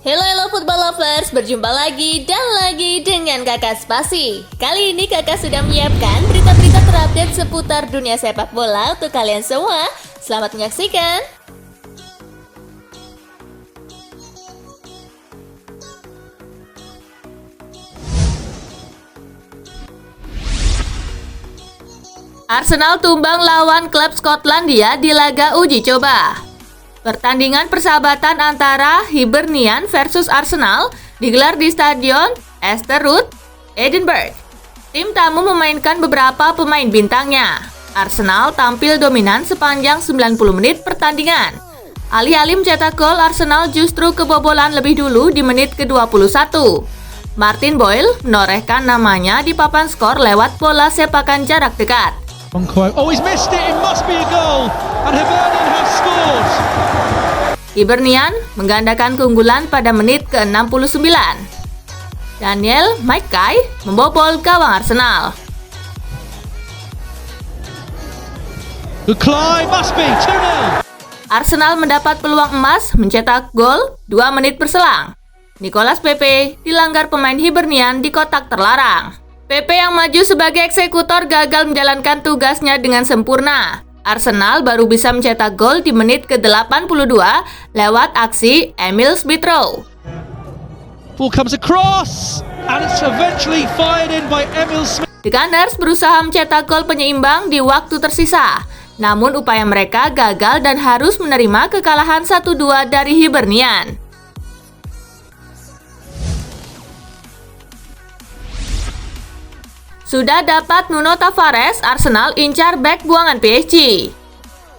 Hello football lovers, berjumpa lagi dan lagi dengan Kakak Spasi. Kali ini Kakak sudah menyiapkan berita-berita terupdate seputar dunia sepak bola untuk kalian semua. Selamat menyaksikan. Arsenal tumbang lawan klub Skotlandia di laga uji coba. Pertandingan persahabatan antara Hibernian versus Arsenal digelar di Stadion Easter Road, Edinburgh. Tim tamu memainkan beberapa pemain bintangnya. Arsenal tampil dominan sepanjang 90 menit pertandingan. Alih-alih mencetak gol, Arsenal justru kebobolan lebih dulu di menit ke-21. Martin Boyle menorehkan namanya di papan skor lewat bola sepakan jarak dekat. Oh, he's missed it. It must be a goal. And Hibernian have scored. Hibernian menggandakan keunggulan pada menit ke-69. Daniel Mackay membobol gawang Arsenal. The climb must be 2-0. Arsenal mendapat peluang emas mencetak gol 2 menit berselang. Nicolas Pepe dilanggar pemain Hibernian di kotak terlarang. Pepe yang maju sebagai eksekutor gagal menjalankan tugasnya dengan sempurna. Arsenal baru bisa mencetak gol di menit ke-82 lewat aksi Emil Smith-Rowe. Ball comes across and it's eventually fired in by Emil Smith. The Gunners berusaha mencetak gol penyeimbang di waktu tersisa. Namun upaya mereka gagal dan harus menerima kekalahan 1-2 dari Hibernian. Sudah dapat Nuno Tavares, Arsenal incar bek buangan PSG.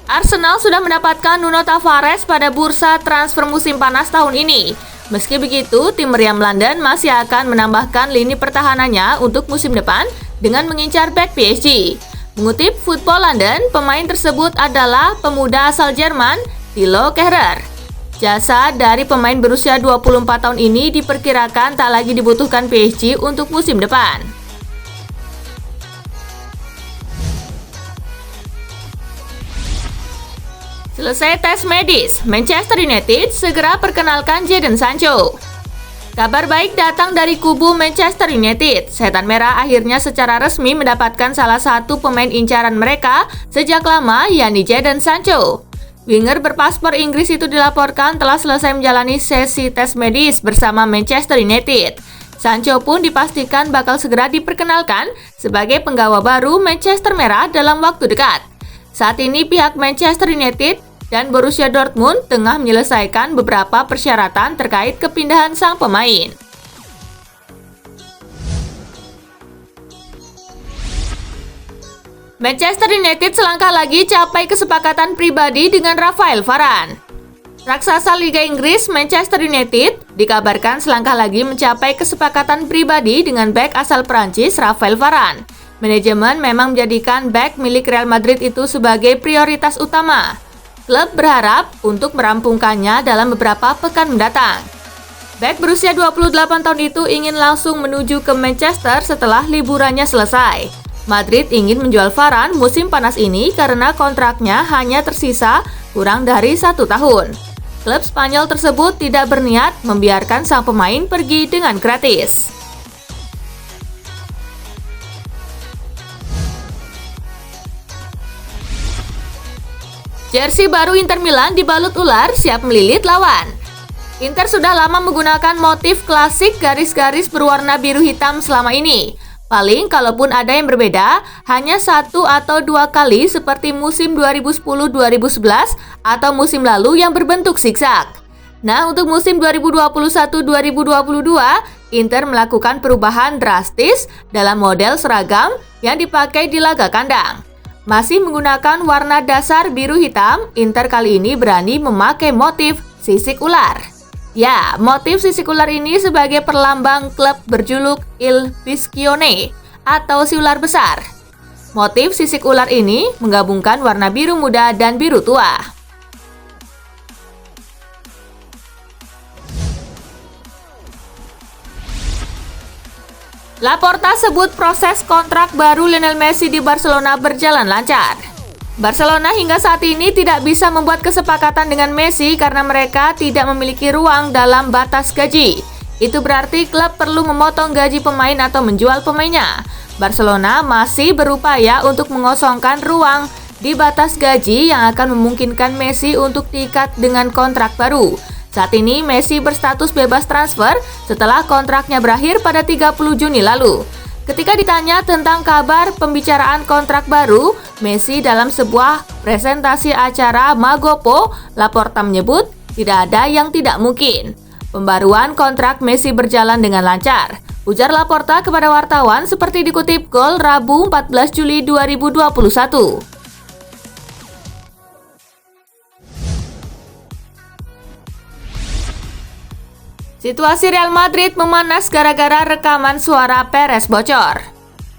Arsenal sudah mendapatkan Nuno Tavares pada bursa transfer musim panas tahun ini. Meski begitu, tim meriam London masih akan menambahkan lini pertahanannya untuk musim depan dengan mengincar bek PSG. Mengutip Football London, pemain tersebut adalah pemuda asal Jerman, Thilo Kehrer. Jasa dari pemain berusia 24 tahun ini diperkirakan tak lagi dibutuhkan PSG untuk musim depan. Selesai tes medis, Manchester United segera perkenalkan Jadon Sancho. Kabar baik datang dari kubu Manchester United. Setan Merah akhirnya secara resmi mendapatkan salah satu pemain incaran mereka sejak lama, yakni Jadon Sancho. Winger berpaspor Inggris itu dilaporkan telah selesai menjalani sesi tes medis bersama Manchester United. Sancho pun dipastikan bakal segera diperkenalkan sebagai penggawa baru Manchester Merah dalam waktu dekat. Saat ini pihak Manchester United dan Borussia Dortmund tengah menyelesaikan beberapa persyaratan terkait kepindahan sang pemain. Manchester United selangkah lagi capai kesepakatan pribadi dengan Rafael Varane. Raksasa Liga Inggris Manchester United dikabarkan selangkah lagi mencapai kesepakatan pribadi dengan bek asal Prancis Rafael Varane. Manajemen memang menjadikan bek milik Real Madrid itu sebagai prioritas utama. Klub berharap untuk merampungkannya dalam beberapa pekan mendatang. Bek berusia 28 tahun itu ingin langsung menuju ke Manchester setelah liburannya selesai. Madrid ingin menjual Varane musim panas ini karena kontraknya hanya tersisa kurang dari 1 tahun. Klub Spanyol tersebut tidak berniat membiarkan sang pemain pergi dengan gratis. Jersey baru Inter Milan dibalut ular siap melilit lawan. Inter sudah lama menggunakan motif klasik garis-garis berwarna biru hitam selama ini. Paling kalaupun ada yang berbeda, hanya 1 atau 2 kali seperti musim 2010-2011 atau musim lalu yang berbentuk zigzag. Nah, untuk musim 2021-2022, Inter melakukan perubahan drastis dalam model seragam yang dipakai di laga kandang. Masih menggunakan warna dasar biru hitam, Inter kali ini berani memakai motif sisik ular. Ya, motif sisik ular ini sebagai perlambang klub berjuluk Il Fischione atau si ular besar. Motif sisik ular ini menggabungkan warna biru muda dan biru tua. Laporta sebut proses kontrak baru Lionel Messi di Barcelona berjalan lancar. Barcelona hingga saat ini tidak bisa membuat kesepakatan dengan Messi karena mereka tidak memiliki ruang dalam batas gaji. Itu berarti klub perlu memotong gaji pemain atau menjual pemainnya. Barcelona masih berupaya untuk mengosongkan ruang di batas gaji yang akan memungkinkan Messi untuk diikat dengan kontrak baru. Saat ini Messi berstatus bebas transfer setelah kontraknya berakhir pada 30 Juni lalu. Ketika ditanya tentang kabar pembicaraan kontrak baru, Messi dalam sebuah presentasi acara Magopo, Laporta menyebut tidak ada yang tidak mungkin. Pembaruan kontrak Messi berjalan dengan lancar, ujar Laporta kepada wartawan seperti dikutip Gol Rabu 14 Juli 2021. Situasi Real Madrid memanas gara-gara rekaman suara Perez bocor.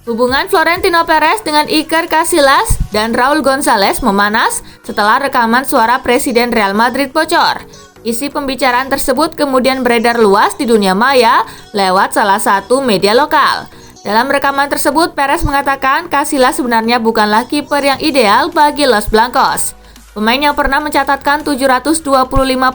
Hubungan Florentino Perez dengan Iker Casillas dan Raul Gonzalez memanas setelah rekaman suara Presiden Real Madrid bocor. Isi pembicaraan tersebut kemudian beredar luas di dunia maya lewat salah satu media lokal. Dalam rekaman tersebut, Perez mengatakan Casillas sebenarnya bukanlah kiper yang ideal bagi Los Blancos. Pemain yang pernah mencatatkan 725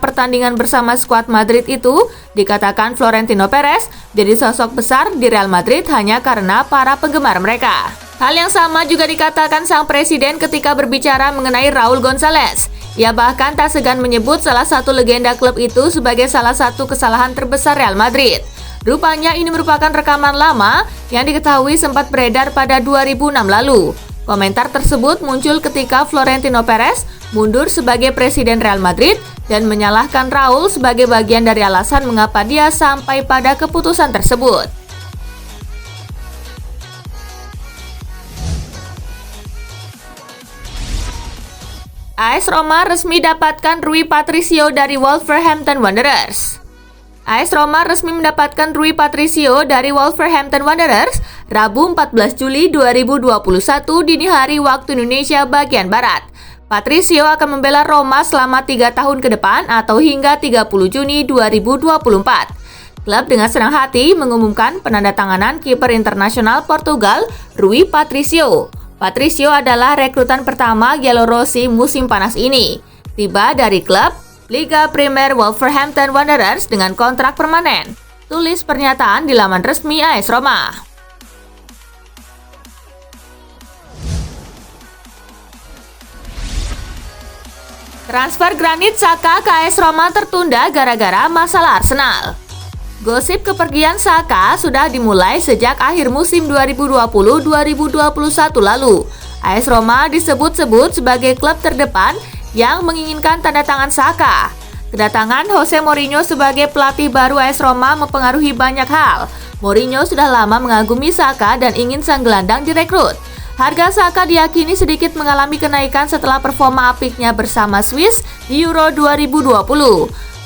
pertandingan bersama skuad Madrid itu dikatakan Florentino Perez jadi sosok besar di Real Madrid hanya karena para penggemar mereka. Hal yang sama juga dikatakan sang presiden ketika berbicara mengenai Raul Gonzalez. Ia bahkan tak segan menyebut salah satu legenda klub itu sebagai salah satu kesalahan terbesar Real Madrid. Rupanya ini merupakan rekaman lama yang diketahui sempat beredar pada 2006 lalu. Komentar tersebut muncul ketika Florentino Perez mundur sebagai presiden Real Madrid dan menyalahkan Raul sebagai bagian dari alasan mengapa dia sampai pada keputusan tersebut. AS Roma resmi dapatkan Rui Patricio dari Wolverhampton Wanderers. AS Roma resmi mendapatkan Rui Patricio dari Wolverhampton Wanderers Rabu 14 Juli 2021 dini hari waktu Indonesia bagian Barat. Patricio akan membela Roma selama 3 tahun ke depan atau hingga 30 Juni 2024. Klub dengan senang hati mengumumkan penandatanganan kiper internasional Portugal Rui Patricio. Patricio adalah rekrutan pertama Yellow-Rossi musim panas ini. Tiba dari klub Liga Primer Wolverhampton Wanderers dengan kontrak permanen. Tulis pernyataan di laman resmi AS Roma. Transfer Granit Xhaka ke AS Roma tertunda gara-gara masalah Arsenal. Gosip kepergian Xhaka sudah dimulai sejak akhir musim 2020-2021 lalu. AS Roma disebut-sebut sebagai klub terdepan yang menginginkan tanda tangan Xhaka. Kedatangan Jose Mourinho sebagai pelatih baru AS Roma mempengaruhi banyak hal. Mourinho sudah lama mengagumi Xhaka dan ingin sang gelandang direkrut. Harga Xhaka diyakini sedikit mengalami kenaikan setelah performa apiknya bersama Swiss di Euro 2020.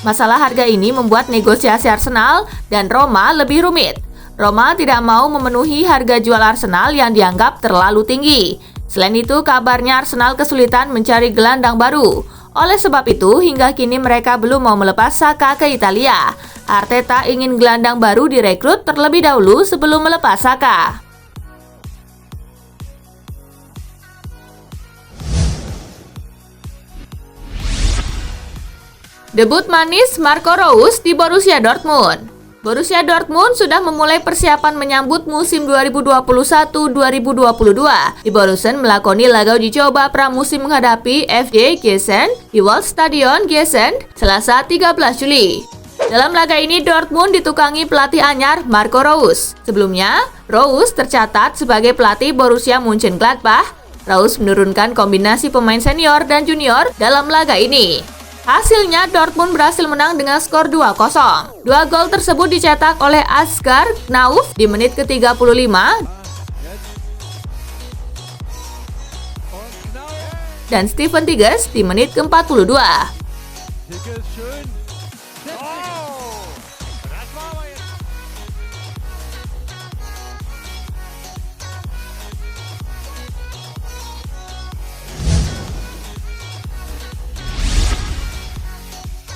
Masalah harga ini membuat negosiasi Arsenal dan Roma lebih rumit. Roma tidak mau memenuhi harga jual Arsenal yang dianggap terlalu tinggi. Selain itu, kabarnya Arsenal kesulitan mencari gelandang baru. Oleh sebab itu, hingga kini mereka belum mau melepas Xhaka ke Italia. Arteta ingin gelandang baru direkrut terlebih dahulu sebelum melepas Xhaka. Debut manis Marco Reus di Borussia Dortmund. Borussia Dortmund sudah memulai persiapan menyambut musim 2021-2022. Di Borussen melakoni laga uji coba pramusim menghadapi FC Gießen di Waldstadion Gießen Selasa 13 Juli. Dalam laga ini Dortmund ditukangi pelatih anyar Marco Reus. Sebelumnya, Reus tercatat sebagai pelatih Borussia Mönchengladbach. Reus menurunkan kombinasi pemain senior dan junior dalam laga ini. Hasilnya Dortmund berhasil menang dengan skor 2-0. Dua gol tersebut dicetak oleh Asgar Knauf di menit ke-35 dan Steven Tigges di menit ke-42.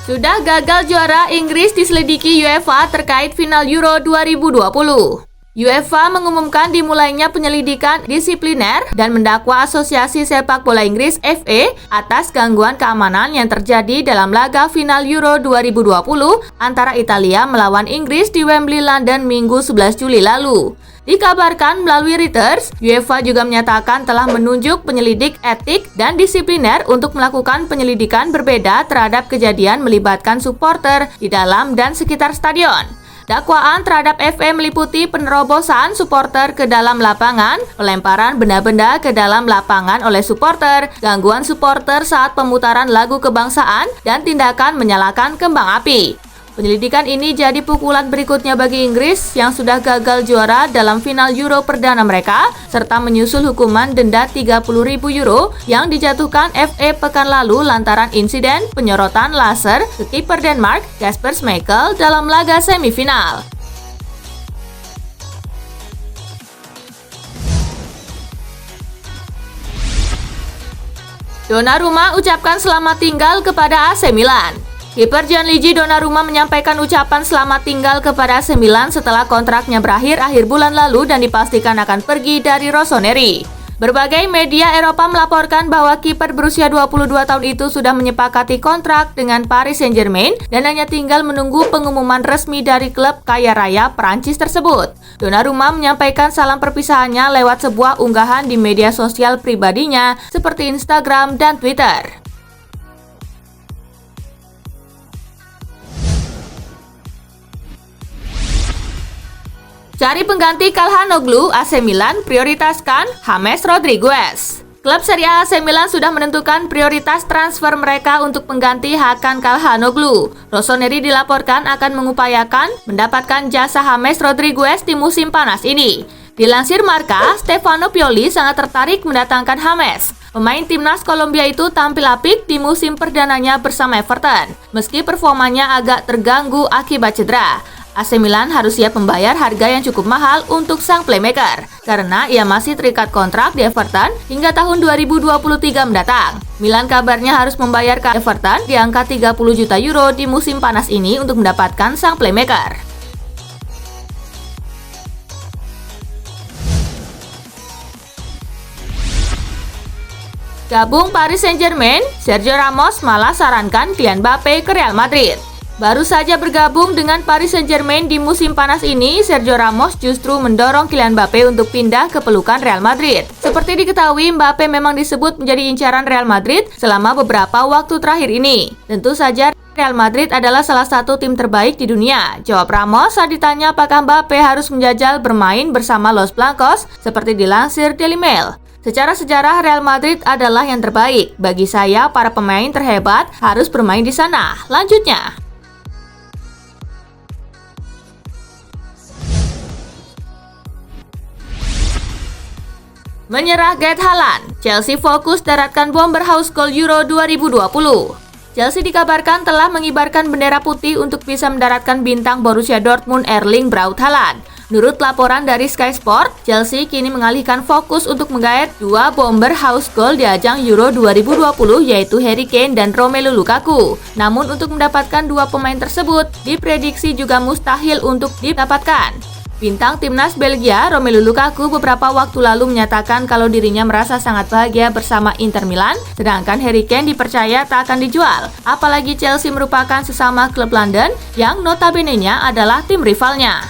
Sudah gagal juara Inggris diselidiki UEFA terkait final Euro 2020. UEFA mengumumkan dimulainya penyelidikan disipliner dan mendakwa Asosiasi Sepak Bola Inggris (FA) atas gangguan keamanan yang terjadi dalam laga final Euro 2020 antara Italia melawan Inggris di Wembley, London, Minggu 11 Juli lalu. Dikabarkan melalui Reuters, UEFA juga menyatakan telah menunjuk penyelidik etik dan disipliner untuk melakukan penyelidikan berbeda terhadap kejadian melibatkan supporter di dalam dan sekitar stadion. Dakwaan terhadap FA meliputi penerobosan supporter ke dalam lapangan, pelemparan benda-benda ke dalam lapangan oleh supporter, gangguan supporter saat pemutaran lagu kebangsaan, dan tindakan menyalakan kembang api. Penyelidikan ini jadi pukulan berikutnya bagi Inggris yang sudah gagal juara dalam final Euro perdana mereka, serta menyusul hukuman denda 30.000 euro yang dijatuhkan FA pekan lalu lantaran insiden penyorotan laser ke kiper Denmark, Kasper Schmeichel, dalam laga semifinal. Donnarumma ucapkan selamat tinggal kepada AC Milan. Kiper Gianluigi Donnarumma menyampaikan ucapan selamat tinggal kepada AC Milan setelah kontraknya berakhir akhir bulan lalu dan dipastikan akan pergi dari Rossoneri. Berbagai media Eropa melaporkan bahwa kiper berusia 22 tahun itu sudah menyepakati kontrak dengan Paris Saint-Germain dan hanya tinggal menunggu pengumuman resmi dari klub kaya raya Prancis tersebut. Donnarumma menyampaikan salam perpisahannya lewat sebuah unggahan di media sosial pribadinya seperti Instagram dan Twitter. Cari pengganti Calhanoglu, AC Milan prioritaskan James Rodriguez. Klub Serie A AC Milan sudah menentukan prioritas transfer mereka untuk pengganti Hakan Calhanoglu. Rossoneri dilaporkan akan mengupayakan mendapatkan jasa James Rodriguez di musim panas ini. Dilansir Marca, Stefano Pioli sangat tertarik mendatangkan James. Pemain timnas Kolombia itu tampil apik di musim perdananya bersama Everton, meski performanya agak terganggu akibat cedera. AC Milan harus siap membayar harga yang cukup mahal untuk sang playmaker, karena ia masih terikat kontrak di Everton hingga tahun 2023 mendatang. Milan kabarnya harus membayar ke Everton di angka 30 juta euro di musim panas ini untuk mendapatkan sang playmaker. Gabung Paris Saint-Germain, Sergio Ramos malah sarankan Kylian Mbappe ke Real Madrid. Baru saja bergabung dengan Paris Saint-Germain di musim panas ini, Sergio Ramos justru mendorong Kylian Mbappe untuk pindah ke pelukan Real Madrid. Seperti diketahui, Mbappe memang disebut menjadi incaran Real Madrid selama beberapa waktu terakhir ini. Tentu saja Real Madrid adalah salah satu tim terbaik di dunia, jawab Ramos saat ditanya apakah Mbappe harus menjajal bermain bersama Los Blancos, seperti dilansir Daily Mail. Secara sejarah, Real Madrid adalah yang terbaik. Bagi saya, para pemain terhebat harus bermain di sana. Lanjutnya, menyerah Gareth Haaland, Chelsea fokus daratkan bomber house goal Euro 2020. Chelsea dikabarkan telah mengibarkan bendera putih untuk bisa mendaratkan bintang Borussia Dortmund Erling Braut Haaland. Menurut laporan dari Sky Sport, Chelsea kini mengalihkan fokus untuk menggait dua bomber house goal di ajang Euro 2020 yaitu Harry Kane dan Romelu Lukaku. Namun untuk mendapatkan dua pemain tersebut, diprediksi juga mustahil untuk didapatkan. Bintang timnas Belgia, Romelu Lukaku beberapa waktu lalu menyatakan kalau dirinya merasa sangat bahagia bersama Inter Milan, sedangkan Harry Kane dipercaya tak akan dijual. Apalagi Chelsea merupakan sesama klub London yang notabene-nya adalah tim rivalnya.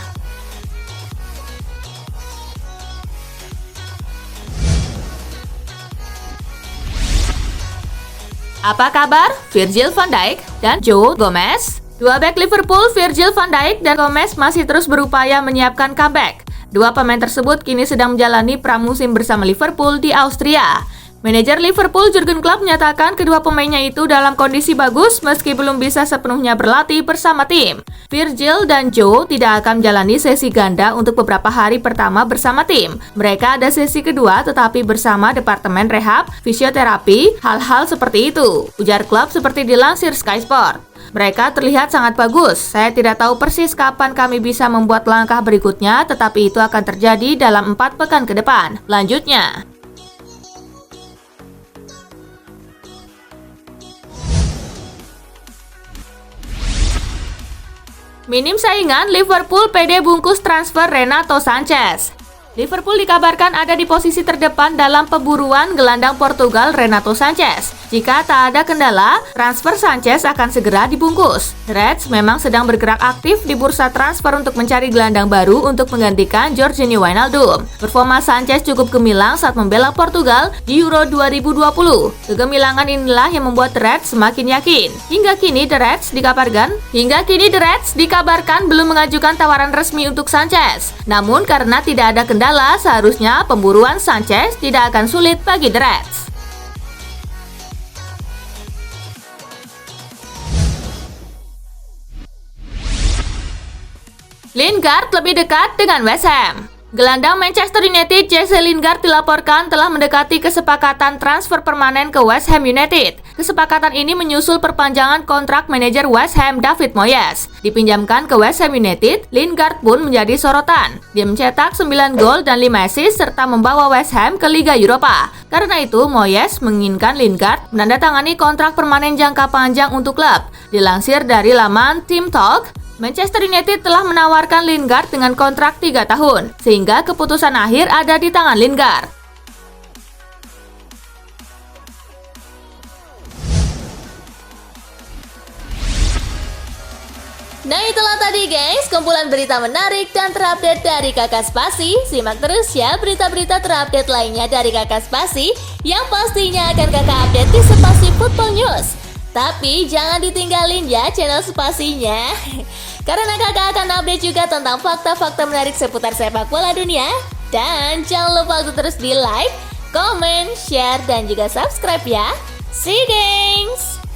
Apa kabar Virgil van Dijk dan Joe Gomez? Dua bek Liverpool, Virgil van Dijk dan Gomez masih terus berupaya menyiapkan comeback. Dua pemain tersebut kini sedang menjalani pramusim bersama Liverpool di Austria. Manajer Liverpool Jurgen Klopp menyatakan kedua pemainnya itu dalam kondisi bagus meski belum bisa sepenuhnya berlatih bersama tim. Virgil dan Joe tidak akan menjalani sesi ganda untuk beberapa hari pertama bersama tim. Mereka ada sesi kedua tetapi bersama departemen rehab, fisioterapi, hal-hal seperti itu, ujar Klopp seperti dilansir Sky Sport. Mereka terlihat sangat bagus. Saya tidak tahu persis kapan kami bisa membuat langkah berikutnya, tetapi itu akan terjadi dalam 4 pekan ke depan. Lanjutnya, Minim saingan, Liverpool pede bungkus transfer Renato Sanches. Liverpool dikabarkan ada di posisi terdepan dalam pemburuan gelandang Portugal Renato Sanches. Jika tak ada kendala, transfer Sanches akan segera dibungkus. The Reds memang sedang bergerak aktif di bursa transfer untuk mencari gelandang baru untuk menggantikan Georginio Wijnaldum. Performa Sanches cukup gemilang saat membela Portugal di Euro 2020. Kegemilangan inilah yang membuat The Reds semakin yakin. Hingga kini The Reds dikabarkan belum mengajukan tawaran resmi untuk Sanches. Namun karena tidak ada kendala, seharusnya pemburuan Sanches tidak akan sulit bagi The Reds. Lingard lebih dekat dengan West Ham. Gelandang Manchester United Jesse Lingard dilaporkan telah mendekati kesepakatan transfer permanen ke West Ham United. Kesepakatan ini menyusul perpanjangan kontrak manajer West Ham David Moyes. Dipinjamkan ke West Ham United, Lingard pun menjadi sorotan. Dia mencetak 9 gol dan 5 assist serta membawa West Ham ke Liga Eropa. Karena itu, Moyes menginginkan Lingard menandatangani kontrak permanen jangka panjang untuk klub. Dilansir dari laman Team Talk, Manchester United telah menawarkan Lingard dengan kontrak 3 tahun, sehingga keputusan akhir ada di tangan Lingard. Nah itulah tadi guys, kumpulan berita menarik dan terupdate dari Kakak Spasi. Simak terus ya berita-berita terupdate lainnya dari Kakak Spasi, yang pastinya akan Kakak update di Spasi Football News. Tapi jangan ditinggalin ya channel Spasinya, karena kakak akan update juga tentang fakta-fakta menarik seputar sepak bola dunia. Dan jangan lupa untuk terus di like, comment, share, dan juga subscribe ya. See you guys!